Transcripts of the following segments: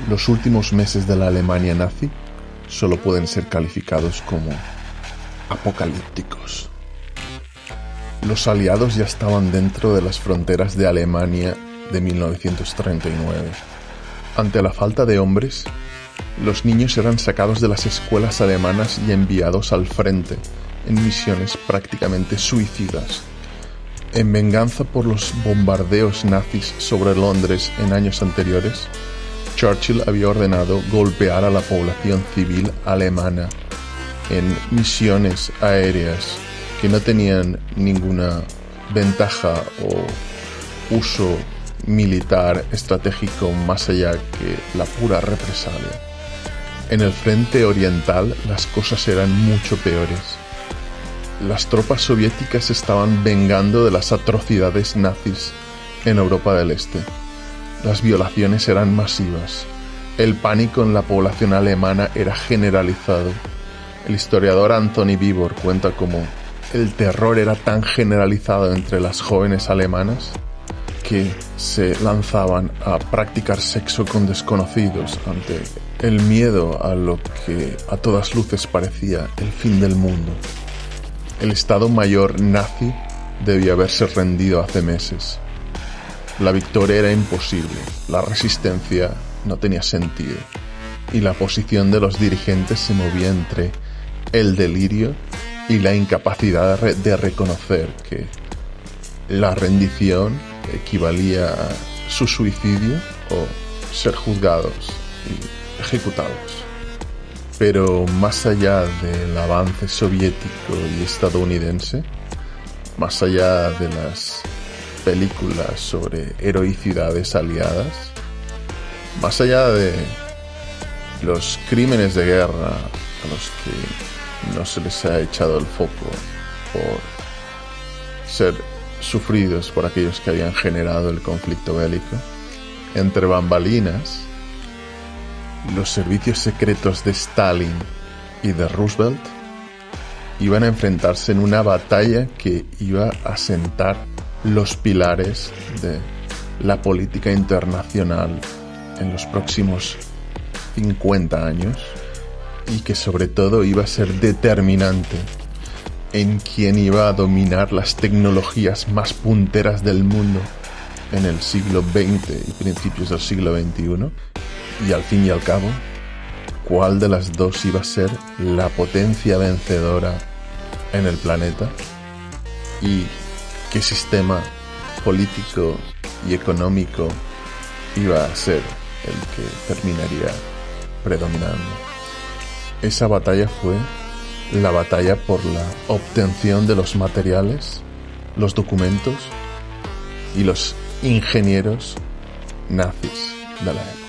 Los últimos meses de la Alemania nazi solo pueden ser calificados como apocalípticos. Los aliados ya estaban dentro de las fronteras de Alemania de 1939. Ante la falta de hombres, los niños eran sacados de las escuelas alemanas y enviados al frente en misiones prácticamente suicidas. En venganza por los bombardeos nazis sobre Londres en años anteriores, Churchill había ordenado golpear a la población civil alemana en misiones aéreas que no tenían ninguna ventaja o uso militar estratégico más allá que la pura represalia. En el frente oriental las cosas eran mucho peores. Las tropas soviéticas se estaban vengando de las atrocidades nazis en Europa del Este. Las violaciones eran masivas. El pánico en la población alemana era generalizado. El historiador Anthony Beevor cuenta cómo el terror era tan generalizado entre las jóvenes alemanas que se lanzaban a practicar sexo con desconocidos ante el miedo a lo que a todas luces parecía el fin del mundo. El Estado Mayor nazi debía haberse rendido hace meses. La victoria era imposible, la resistencia no tenía sentido y la posición de los dirigentes se movía entre el delirio y la incapacidad de reconocer que la rendición equivalía a su suicidio o ser juzgados y ejecutados. Pero más allá del avance soviético y estadounidense, más allá de las películas sobre heroicidades aliadas, más allá de los crímenes de guerra a los que no se les ha echado el foco por ser sufridos por aquellos que habían generado el conflicto bélico, entre bambalinas, los servicios secretos de Stalin y de Roosevelt iban a enfrentarse en una batalla que iba a sentar los pilares de la política internacional en los próximos 50 años y que sobre todo iba a ser determinante en quién iba a dominar las tecnologías más punteras del mundo en el siglo XX y principios del siglo XXI. Y al fin y al cabo, ¿cuál de las dos iba a ser la potencia vencedora en el planeta? ¿Y qué sistema político y económico iba a ser el que terminaría predominando? Esa batalla fue la batalla por la obtención de los materiales, los documentos y los ingenieros nazis de la época.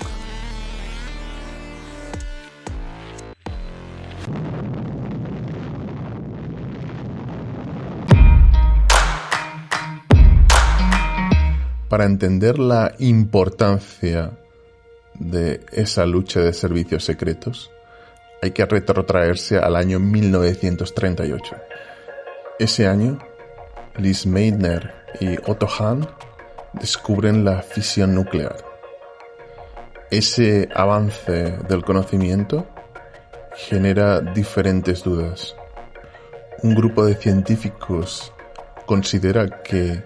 Para entender la importancia de esa lucha de servicios secretos, hay que retrotraerse al año 1938. Ese año, Lise Meitner y Otto Hahn descubren la fisión nuclear. Ese avance del conocimiento genera diferentes dudas. Un grupo de científicos considera que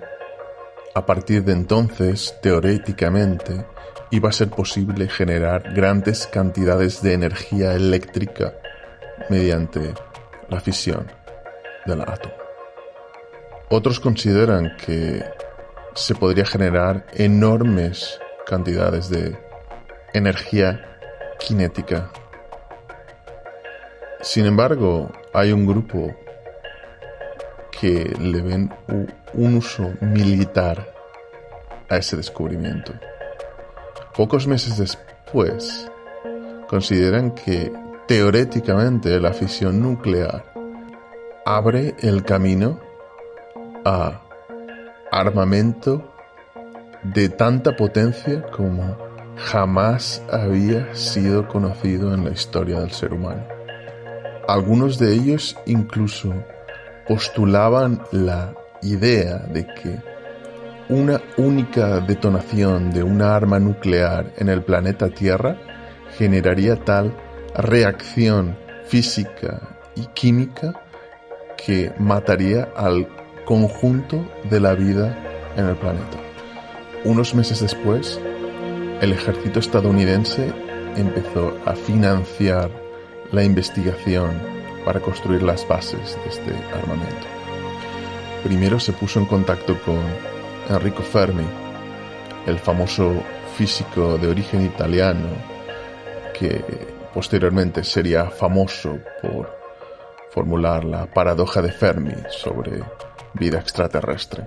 a partir de entonces, teóricamente, iba a ser posible generar grandes cantidades de energía eléctrica mediante la fisión del átomo. Otros consideran que se podría generar enormes cantidades de energía cinética. Sin embargo, hay un grupo que le ven un uso militar a ese descubrimiento. Pocos meses después, consideran que teóricamente la fisión nuclear abre el camino a armamento de tanta potencia como jamás había sido conocido en la historia del ser humano. Algunos de ellos incluso postulaban la idea de que una única detonación de una arma nuclear en el planeta Tierra generaría tal reacción física y química que mataría al conjunto de la vida en el planeta. Unos meses después, el ejército estadounidense empezó a financiar la investigación para construir las bases de este armamento. Primero se puso en contacto con Enrico Fermi, el famoso físico de origen italiano que posteriormente sería famoso por formular la paradoja de Fermi sobre vida extraterrestre.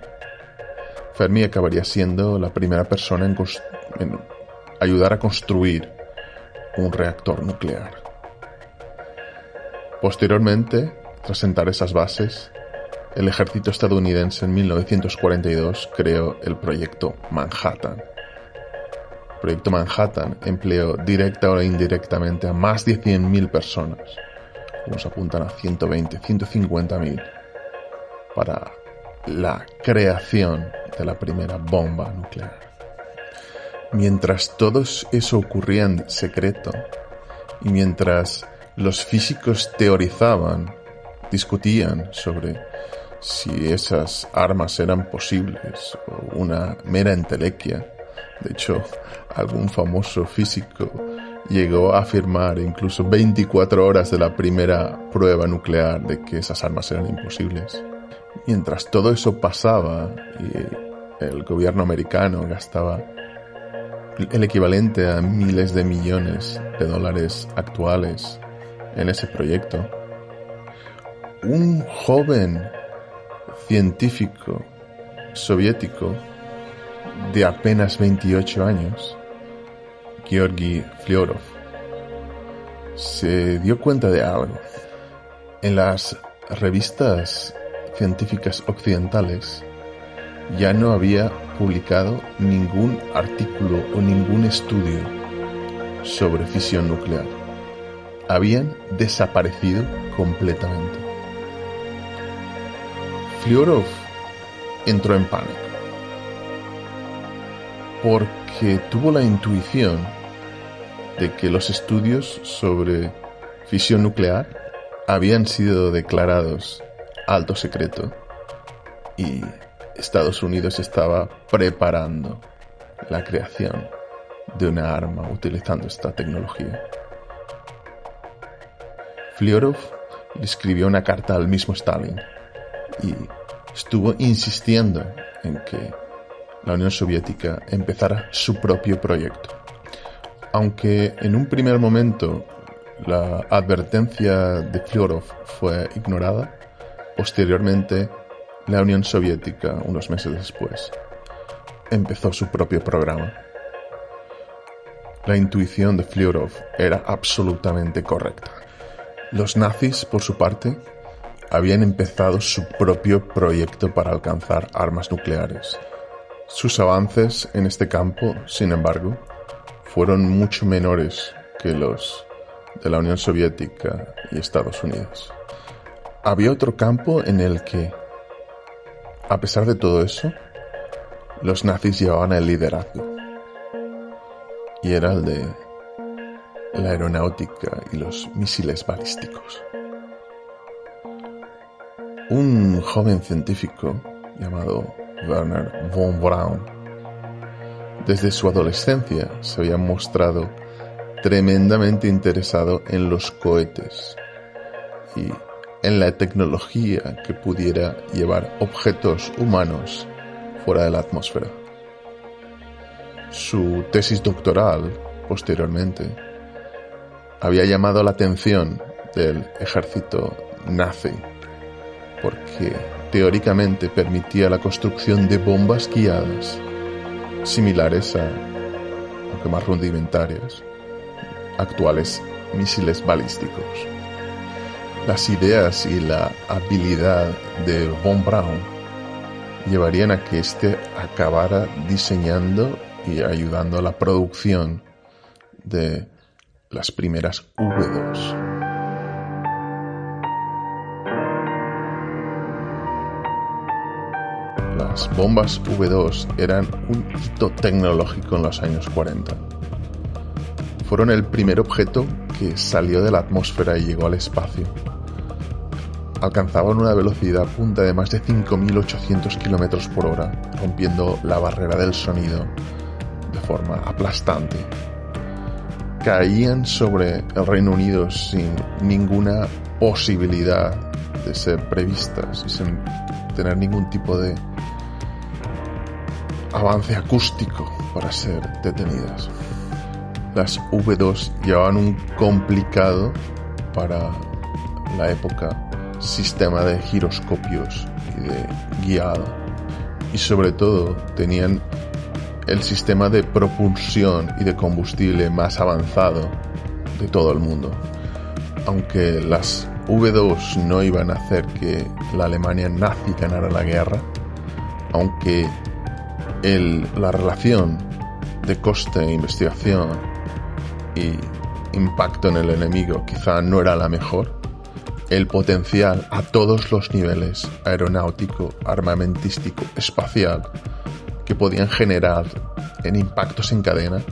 Fermi acabaría siendo la primera persona en ayudar a construir un reactor nuclear. Posteriormente, tras sentar esas bases, el ejército estadounidense en 1942 creó el Proyecto Manhattan. El Proyecto Manhattan empleó directa o indirectamente a más de 100.000 personas, unos apuntan a 120, 150.000, para la creación de la primera bomba nuclear. Mientras todo eso ocurría en secreto y mientras los físicos teorizaban, discutían sobre si esas armas eran posibles o una mera entelequia. De hecho, algún famoso físico llegó a afirmar incluso 24 horas de la primera prueba nuclear de que esas armas eran imposibles. Mientras todo eso pasaba y el gobierno americano gastaba el equivalente a miles de millones de dólares actuales en ese proyecto, un joven científico soviético de apenas 28 años, Georgy Flyodov, se dio cuenta de algo. En las revistas científicas occidentales ya no había publicado ningún artículo o ningún estudio sobre fisión nuclear. Habían desaparecido completamente. Flyodov entró en pánico porque tuvo la intuición de que los estudios sobre fisión nuclear habían sido declarados alto secreto y Estados Unidos estaba preparando la creación de una arma utilizando esta tecnología. Flyodov le escribió una carta al mismo Stalin y estuvo insistiendo en que la Unión Soviética empezara su propio proyecto. Aunque en un primer momento la advertencia de Flyodov fue ignorada, posteriormente la Unión Soviética, unos meses después, empezó su propio programa. La intuición de Flyodov era absolutamente correcta. Los nazis, por su parte, habían empezado su propio proyecto para alcanzar armas nucleares. Sus avances en este campo, sin embargo, fueron mucho menores que los de la Unión Soviética y Estados Unidos. Había otro campo en el que, a pesar de todo eso, los nazis llevaban el liderazgo, y era el de la aeronáutica y los misiles balísticos. Un joven científico llamado Wernher von Braun, desde su adolescencia se había mostrado tremendamente interesado en los cohetes y en la tecnología que pudiera llevar objetos humanos fuera de la atmósfera. Su tesis doctoral, posteriormente, había llamado la atención del ejército nazi porque teóricamente permitía la construcción de bombas guiadas similares a, aunque más rudimentarias, actuales misiles balísticos. Las ideas y la habilidad de von Braun llevarían a que éste acabara diseñando y ayudando a la producción de las primeras V2. Las bombas V2 eran un hito tecnológico en los años 40. fueron el primer objeto que salió de la atmósfera y llegó al espacio. Alcanzaban una velocidad punta de más de 5.800 km por hora, rompiendo la barrera del sonido de forma aplastante. Caían sobre el Reino Unido sin ninguna posibilidad de ser previstas y sin tener ningún tipo de avance acústico para ser detenidas. Las V2 llevaban un complicado, para la época, sistema de giroscopios y de guiado, y sobre todo tenían el sistema de propulsión y de combustible más avanzado de todo el mundo. Aunque las V2 no iban a hacer que la Alemania nazi ganara la guerra, aunque la relación de coste e investigación y impacto en el enemigo quizá no era la mejor, el potencial a todos los niveles, aeronáutico, armamentístico, espacial, que podían generar en impactos en cadena,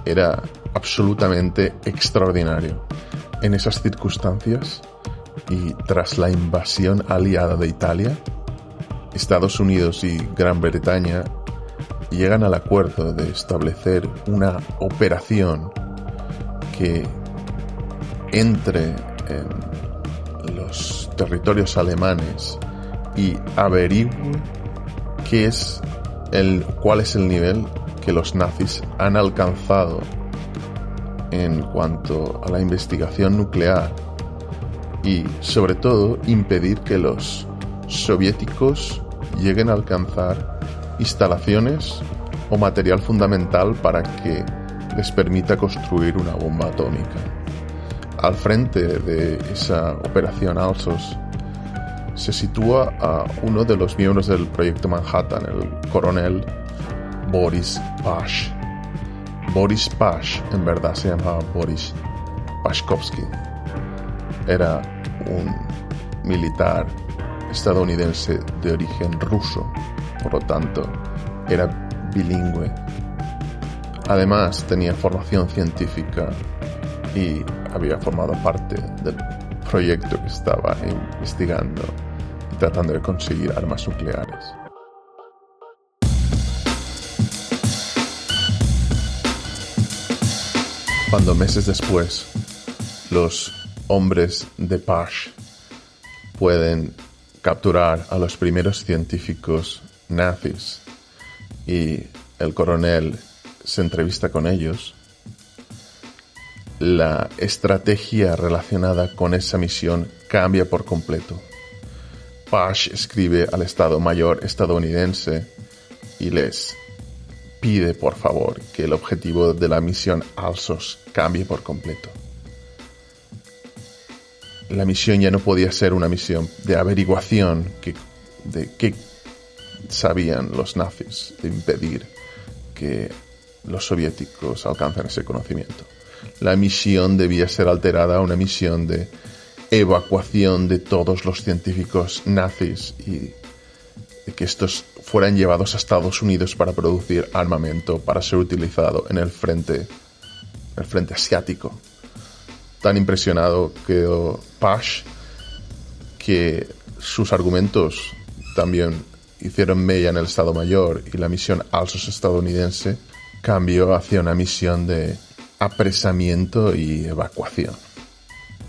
era absolutamente extraordinario. En esas circunstancias, y tras la invasión aliada de Italia, Estados Unidos y Gran Bretaña llegan al acuerdo de establecer una operación que entre en los territorios alemanes y averigüe cuál es el nivel que los nazis han alcanzado en cuanto a la investigación nuclear, y sobre todo impedir que los soviéticos lleguen a alcanzar instalaciones o material fundamental para que les permita construir una bomba atómica. Al frente de esa operación Alsos se sitúa a uno de los miembros del proyecto Manhattan, el coronel Boris Pash. Boris Pash en verdad se llamaba Boris Pashkovsky. Era un militar estadounidense de origen ruso, por lo tanto era bilingüe. Además tenía formación científica y había formado parte del proyecto que estaba investigando y tratando de conseguir armas nucleares. Cuando meses después los hombres de Pash pueden capturar a los primeros científicos nazis y el coronel se entrevista con ellos, la estrategia relacionada con esa misión cambia por completo. Pash escribe al Estado Mayor estadounidense y les pide por favor que el objetivo de la misión Alsos cambie por completo. La misión ya no podía ser una misión de averiguación de qué sabían los nazis, de impedir que los soviéticos alcancen ese conocimiento. La misión debía ser alterada a una misión de evacuación de todos los científicos nazis y de que estos fueran llevados a Estados Unidos para producir armamento para ser utilizado en el frente asiático. Tan impresionado quedó Pash que sus argumentos también hicieron mella en el Estado Mayor y la misión Alsos estadounidense cambió hacia una misión de apresamiento y evacuación.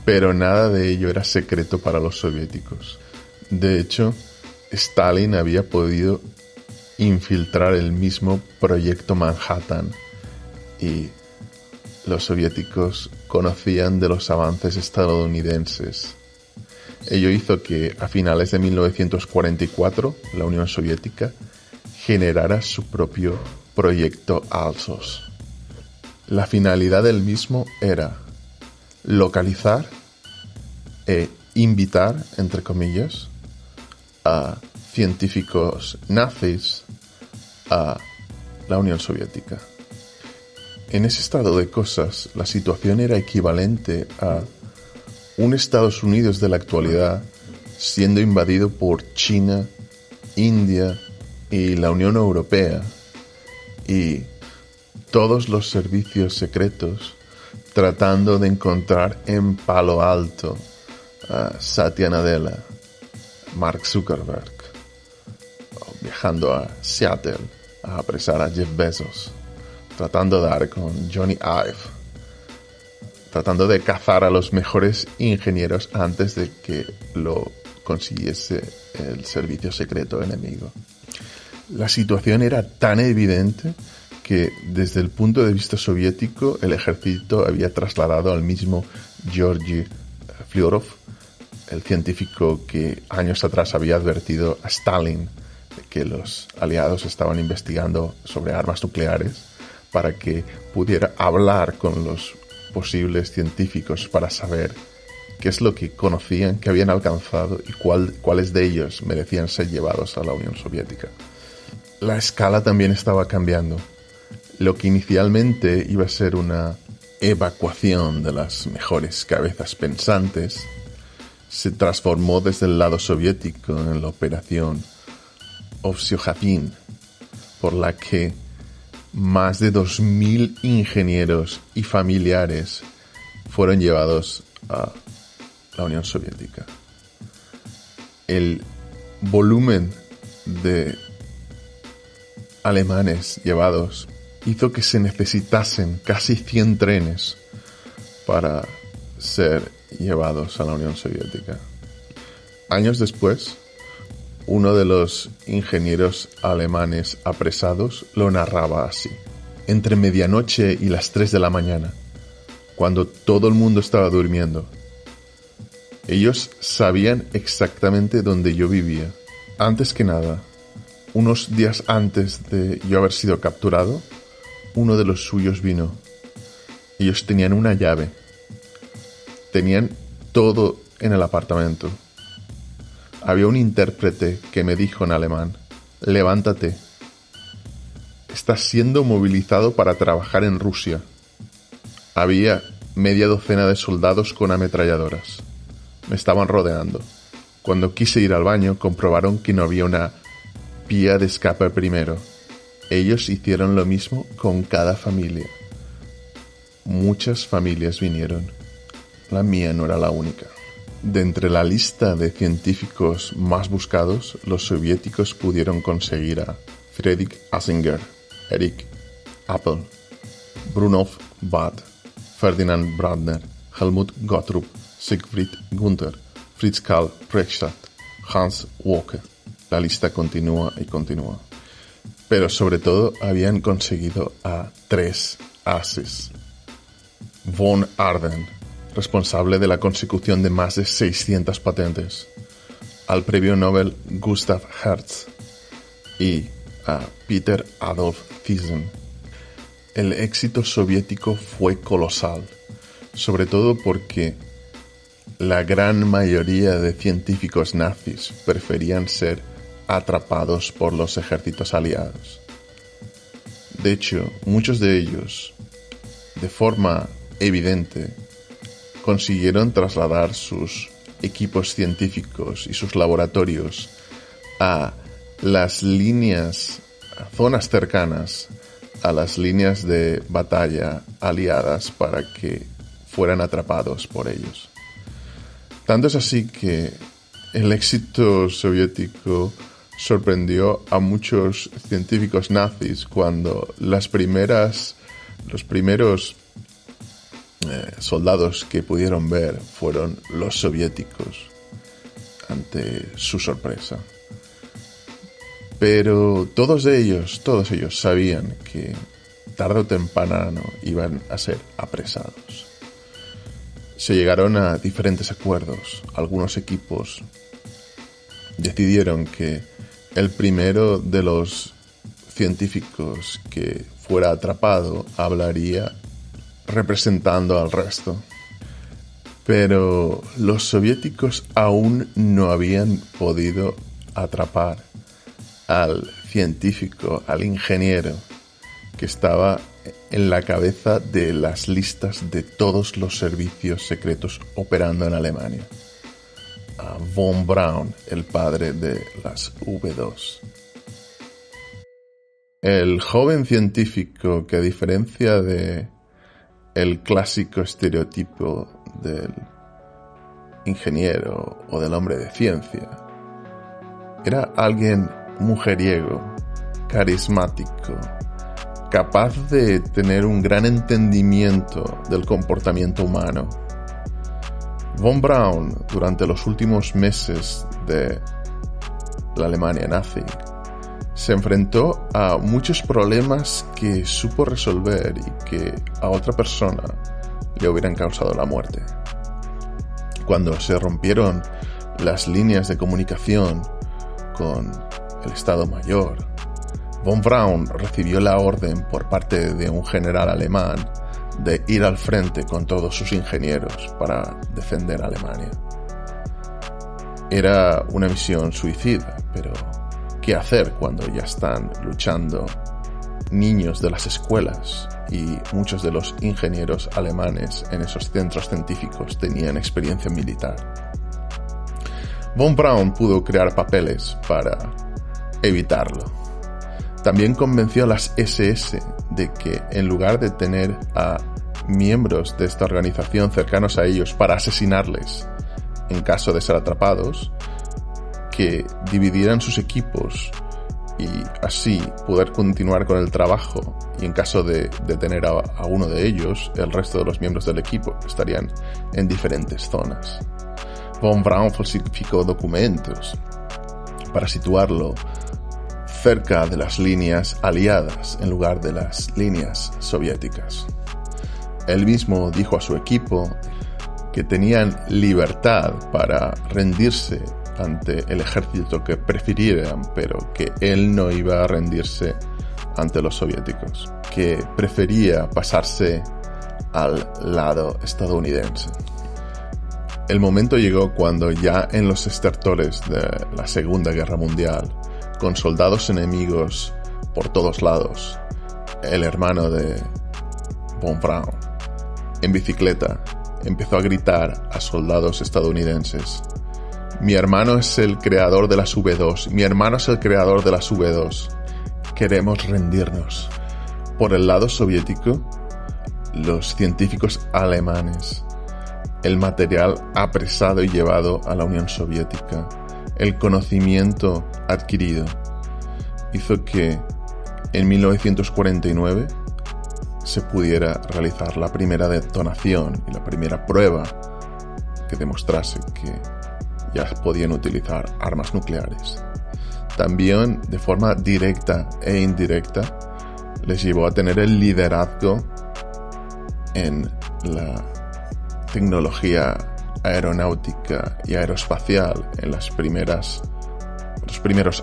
Pero nada de ello era secreto para los soviéticos. De hecho, Stalin había podido infiltrar el mismo proyecto Manhattan y los soviéticos conocían de los avances estadounidenses. Ello hizo que a finales de 1944 la Unión Soviética generara su propio proyecto Alsos. La finalidad del mismo era localizar e invitar, entre comillas, a científicos nazis a la Unión Soviética. En ese estado de cosas, la situación era equivalente a un Estados Unidos de la actualidad siendo invadido por China, India y la Unión Europea, y todos los servicios secretos tratando de encontrar en Palo Alto a Satya Nadella, Mark Zuckerberg, o viajando a Seattle a apresar a Jeff Bezos, tratando de dar con Johnny Ive, tratando de cazar a los mejores ingenieros antes de que lo consiguiese el servicio secreto enemigo. La situación era tan evidente que desde el punto de vista soviético el ejército había trasladado al mismo Georgy Flyodov, el científico que años atrás había advertido a Stalin de que los aliados estaban investigando sobre armas nucleares, para que pudiera hablar con los posibles científicos para saber qué es lo que conocían, qué habían alcanzado y cuáles de ellos merecían ser llevados a la Unión Soviética. La escala también estaba cambiando. Lo que inicialmente iba a ser una evacuación de las mejores cabezas pensantes se transformó desde el lado soviético en la operación Ovsyojatin, por la que más de 2.000 ingenieros y familiares fueron llevados a la Unión Soviética. El volumen de alemanes llevados hizo que se necesitasen casi 100 trenes para ser llevados a la Unión Soviética. Años después, uno de los ingenieros alemanes apresados lo narraba así: entre medianoche y las 3 de la mañana, cuando todo el mundo estaba durmiendo, ellos sabían exactamente dónde yo vivía. Antes que nada, unos días antes de yo haber sido capturado, uno de los suyos vino. Ellos tenían una llave. Tenían todo en el apartamento. Había un intérprete que me dijo en alemán: levántate. Estás siendo movilizado para trabajar en Rusia. Había media docena de soldados con ametralladoras. Me estaban rodeando. Cuando quise ir al baño, comprobaron que no había una vía de escape primero. Ellos hicieron lo mismo con cada familia. Muchas familias vinieron. La mía no era la única. De entre la lista de científicos más buscados, los soviéticos pudieron conseguir a Friedrich Asinger, Erich Apel, Brunolf Bad, Ferdinand Brandner, Helmut Gottrup, Siegfried Gunther, Fritz Karl Reichstadt, Hans Walker. La lista continúa y continúa. Pero sobre todo habían conseguido a 3 ases. Von Ardern, responsable de la consecución de más de 600 patentes, al premio Nobel Gustav Hertz y a Peter Adolf Thyssen. El éxito soviético fue colosal, sobre todo porque la gran mayoría de científicos nazis preferían ser atrapados por los ejércitos aliados. De hecho, muchos de ellos, de forma evidente, consiguieron trasladar sus equipos científicos y sus laboratorios a las líneas, a zonas cercanas a las líneas de batalla aliadas para que fueran atrapados por ellos. Tanto es así que el éxito soviético sorprendió a muchos científicos nazis cuando los primeros soldados que pudieron ver fueron los soviéticos, ante su sorpresa. Pero todos ellos sabían que tarde o temprano iban a ser apresados. Se llegaron a diferentes acuerdos. Algunos equipos decidieron que el primero de los científicos que fuera atrapado hablaría representando al resto. Pero los soviéticos aún no habían podido atrapar al científico, al ingeniero que estaba en la cabeza de las listas de todos los servicios secretos operando en Alemania, a von Braun, el padre de las V2. El joven científico que, a diferencia de el clásico estereotipo del ingeniero o del hombre de ciencia. Era alguien mujeriego, carismático, capaz de tener un gran entendimiento del comportamiento humano. Von Braun, durante los últimos meses de la Alemania nazi, se enfrentó a muchos problemas que supo resolver y que a otra persona le hubieran causado la muerte. Cuando se rompieron las líneas de comunicación con el Estado Mayor, Von Braun recibió la orden por parte de un general alemán de ir al frente con todos sus ingenieros para defender a Alemania. Era una misión suicida, pero ¿qué hacer cuando ya están luchando niños de las escuelas y muchos de los ingenieros alemanes en esos centros científicos tenían experiencia militar? Von Braun pudo crear papeles para evitarlo. También convenció a las SS de que en lugar de tener a miembros de esta organización cercanos a ellos para asesinarles en caso de ser atrapados, que dividieran sus equipos y así poder continuar con el trabajo, y en caso de detener a uno de ellos, el resto de los miembros del equipo estarían en diferentes zonas. Von Braun falsificó documentos para situarlo cerca de las líneas aliadas en lugar de las líneas soviéticas. Él mismo dijo a su equipo que tenían libertad para rendirse ante el ejército que prefirieran, pero que él no iba a rendirse ante los soviéticos, que prefería pasarse al lado estadounidense. El momento llegó cuando ya en los estertores de la Segunda Guerra Mundial, con soldados enemigos por todos lados, el hermano de Von Braun, en bicicleta, empezó a gritar a soldados estadounidenses: «Mi hermano es el creador de las V2, mi hermano es el creador de las V2. Queremos rendirnos». Por el lado soviético, los científicos alemanes, el material apresado y llevado a la Unión Soviética, el conocimiento adquirido, hizo que en 1949 se pudiera realizar la primera detonación y la primera prueba que demostrase que ya podían utilizar armas nucleares. También, de forma directa e indirecta, les llevó a tener el liderazgo en la tecnología aeronáutica y aeroespacial en los primeros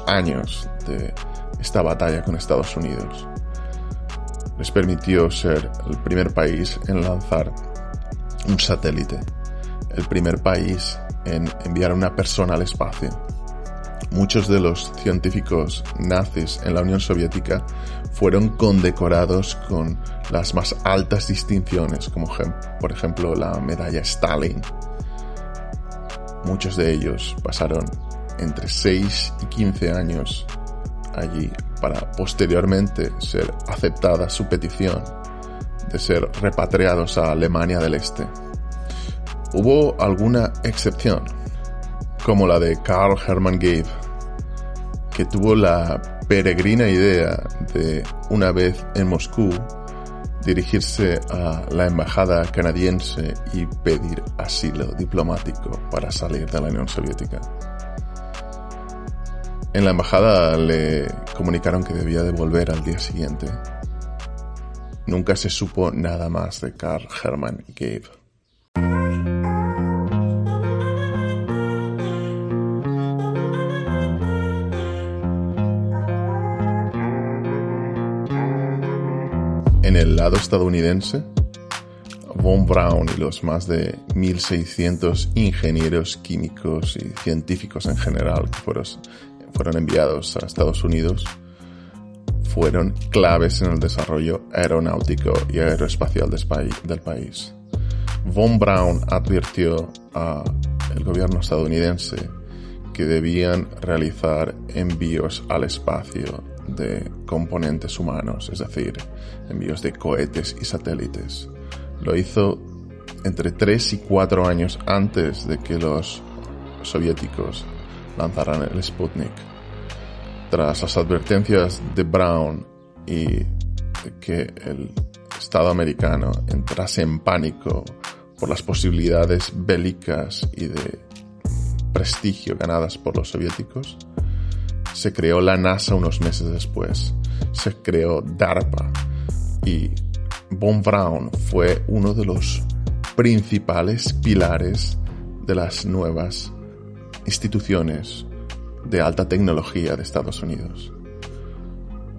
años de esta batalla con Estados Unidos. Les permitió ser el primer país en lanzar un satélite, el primer país en enviar a una persona al espacio. Muchos de los científicos nazis en la Unión Soviética fueron condecorados con las más altas distinciones, como por ejemplo la medalla Stalin. Muchos de ellos pasaron entre 6 y 15 años allí para posteriormente ser aceptada su petición de ser repatriados a Alemania del Este. Hubo alguna excepción, como la de Karl Hermann Gabe, que tuvo la peregrina idea de, una vez en Moscú, dirigirse a la embajada canadiense y pedir asilo diplomático para salir de la Unión Soviética. En la embajada le comunicaron que debía de volver al día siguiente. Nunca se supo nada más de Karl Hermann Gabe. En el lado estadounidense, Von Braun y los más de 1.600 ingenieros químicos y científicos en general que fueron enviados a Estados Unidos fueron claves en el desarrollo aeronáutico y aeroespacial del país. Von Braun advirtió al gobierno estadounidense que debían realizar envíos al espacio de componentes humanos, es decir, envíos de cohetes y satélites, Lo hizo entre 3 y 4 años antes de que los soviéticos lanzaran el Sputnik. Tras las advertencias de Brown y de que el Estado americano entrase en pánico por las posibilidades bélicas y de prestigio ganadas por los soviéticos, se creó la NASA unos meses después. Se creó DARPA y Von Braun fue uno de los principales pilares de las nuevas instituciones de alta tecnología de Estados Unidos.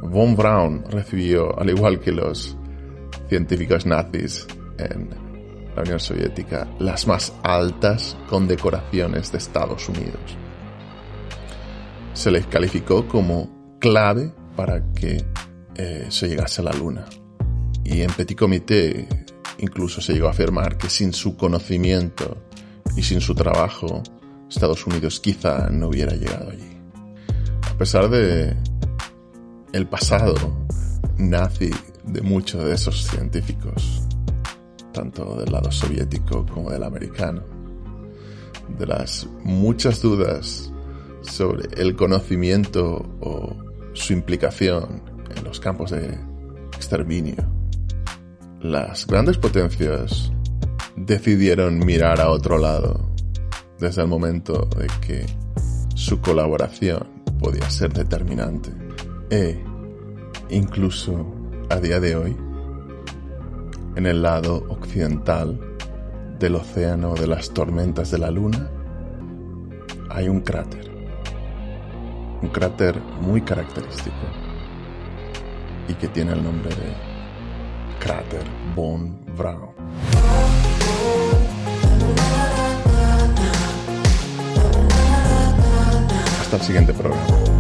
Von Braun recibió, al igual que los científicos nazis en la Unión Soviética, las más altas condecoraciones de Estados Unidos. Se les calificó como clave para que se llegase a la Luna. Y en Petit Comité incluso se llegó a afirmar que sin su conocimiento y sin su trabajo, Estados Unidos quizá no hubiera llegado allí. A pesar de el pasado nazi de muchos de esos científicos, tanto del lado soviético como del americano, de las muchas dudas sobre el conocimiento o su implicación en los campos de exterminio, las grandes potencias decidieron mirar a otro lado desde el momento de que su colaboración podía ser determinante. Incluso a día de hoy, en el lado occidental del océano de las tormentas de la Luna, hay un cráter muy característico y que tiene el nombre de cráter Von Braun. Hasta el siguiente programa.